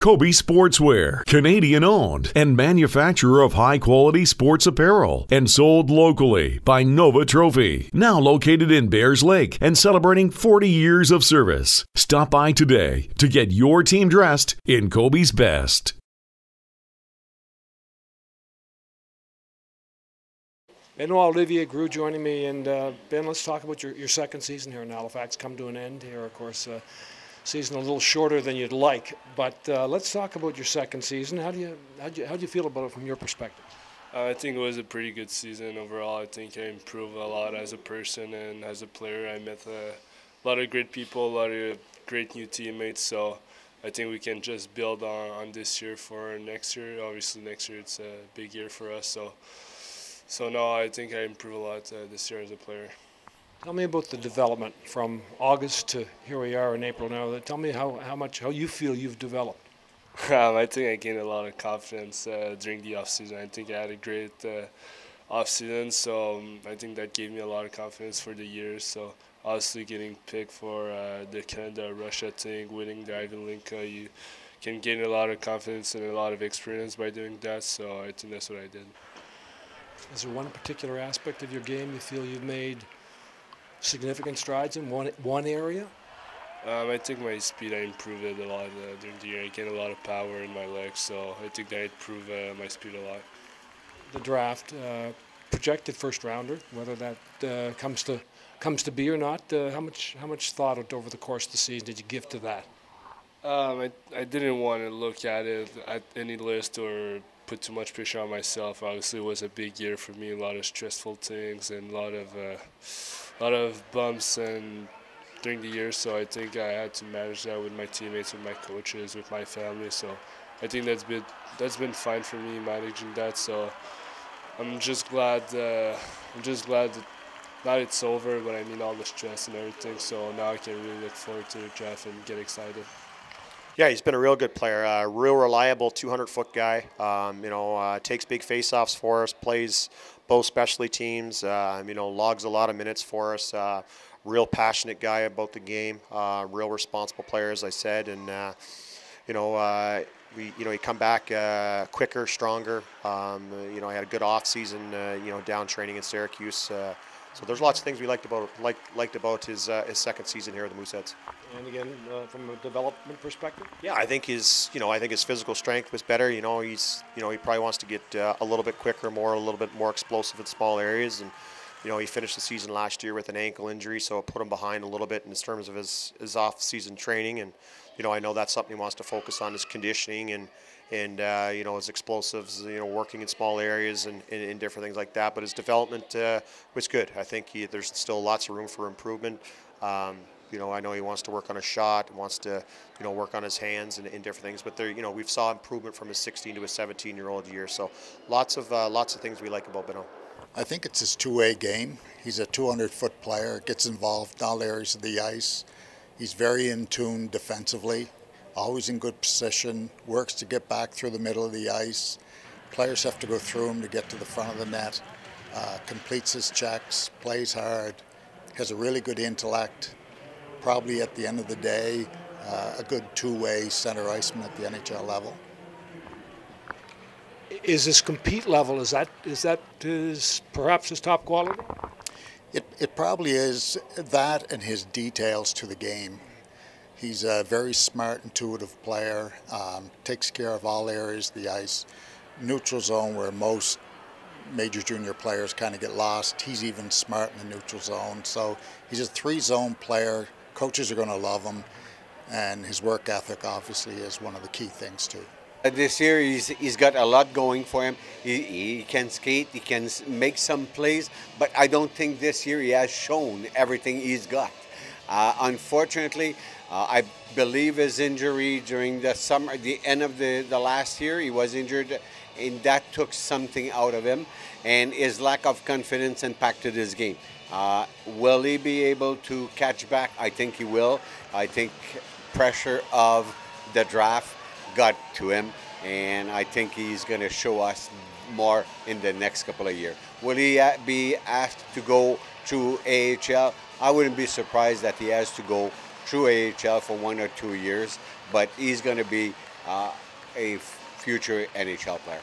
Kobe Sportswear, Canadian owned and manufacturer of high quality sports apparel and sold locally by Nova Trophy. Now located in Bears Lake and celebrating 40 years of service. Stop by today to get your team dressed in Kobe's best. Benoit-Olivier Groulx joining me, and Ben, let's talk about your second season here in Halifax. Come to an end here, of course. Season a little shorter than you'd like, but let's talk about your second season. How do you feel about it from your perspective? I think it was a pretty good season overall. I think I improved a lot as a person and as a player. I met a lot of great people, a lot of great new teammates. So I think we can just build on this year for next year. Obviously, next year it's a big year for us. So no, I think I improved a lot this year as a player. Tell me about the development from August to here we are in April now. Tell me how you feel you've developed. I think I gained a lot of confidence during the off-season. I think I had a great off-season, so I think that gave me a lot of confidence for the year. So obviously getting picked for the Canada-Russia thing, winning the Ivy League, you can gain a lot of confidence and a lot of experience by doing that. So I think that's what I did. Is there one particular aspect of your game you feel you've made significant strides in one area? I think my speed, I improved it a lot during the year. I gained a lot of power in my legs, so I think I improved my speed a lot. The draft, projected first rounder, whether that comes to be or not, how much thought over the course of the season did you give to that? I didn't want to look at it at any list or put too much pressure on myself. Obviously, it was a big year for me, a lot of stressful things and a lot of bumps and during the year, so I think I had to manage that with my teammates, with my coaches, with my family. So I think that's been fine for me managing that. So I'm just glad that now it's over. But I mean all the stress and everything. So now I can really look forward to the draft and get excited. Yeah, he's been a real good player, real reliable 200-foot guy. Takes big face-offs for us, plays both specialty teams, logs a lot of minutes for us. Real passionate guy about the game, real responsible player, as I said, and he come back quicker, stronger. I had a good off season, down training in Syracuse. So there's lots of things we liked about his second season here at the Mooseheads. And again, from a development perspective, yeah, I think his physical strength was better. He probably wants to get a little bit quicker, a little bit more explosive in small areas. And he finished the season last year with an ankle injury, so it put him behind a little bit in terms of his off-season training. And I know that's something he wants to focus on, his conditioning and his explosives, working in small areas and in different things like that. But his development was good. I think there's still lots of room for improvement. I know he wants to work on his shot, wants to, work on his hands and different things. But we've saw improvement from his 16 to his 17-year-old year. So lots of things we like about Benoit. I think it's his two-way game. He's a 200-foot player, gets involved in all areas of the ice. He's very in tune defensively, always in good position, works to get back through the middle of the ice. Players have to go through him to get to the front of the net. Completes his checks, plays hard, has a really good intellect. Probably at the end of the day, a good two-way center iceman at the NHL level. Is his compete level, is that perhaps his top quality? It probably is that and his details to the game. He's a very smart, intuitive player, takes care of all areas of the ice. Neutral zone, where most major junior players kind of get lost, he's even smart in the neutral zone. So he's a three-zone player. Coaches are going to love him, and his work ethic obviously is one of the key things too. This year he's got a lot going for him. He can skate, he can make some plays, but I don't think this year he has shown everything he's got. Unfortunately, I believe his injury during the summer, the end of the last year, he was injured, and that took something out of him, and his lack of confidence impacted his game. Will he be able to catch back? I think he will. I think pressure of the draft got to him, and I think he's going to show us more in the next couple of years. Will he be asked to go through AHL? I wouldn't be surprised that he has to go through AHL for 1 or 2 years, but he's going to be a future NHL player.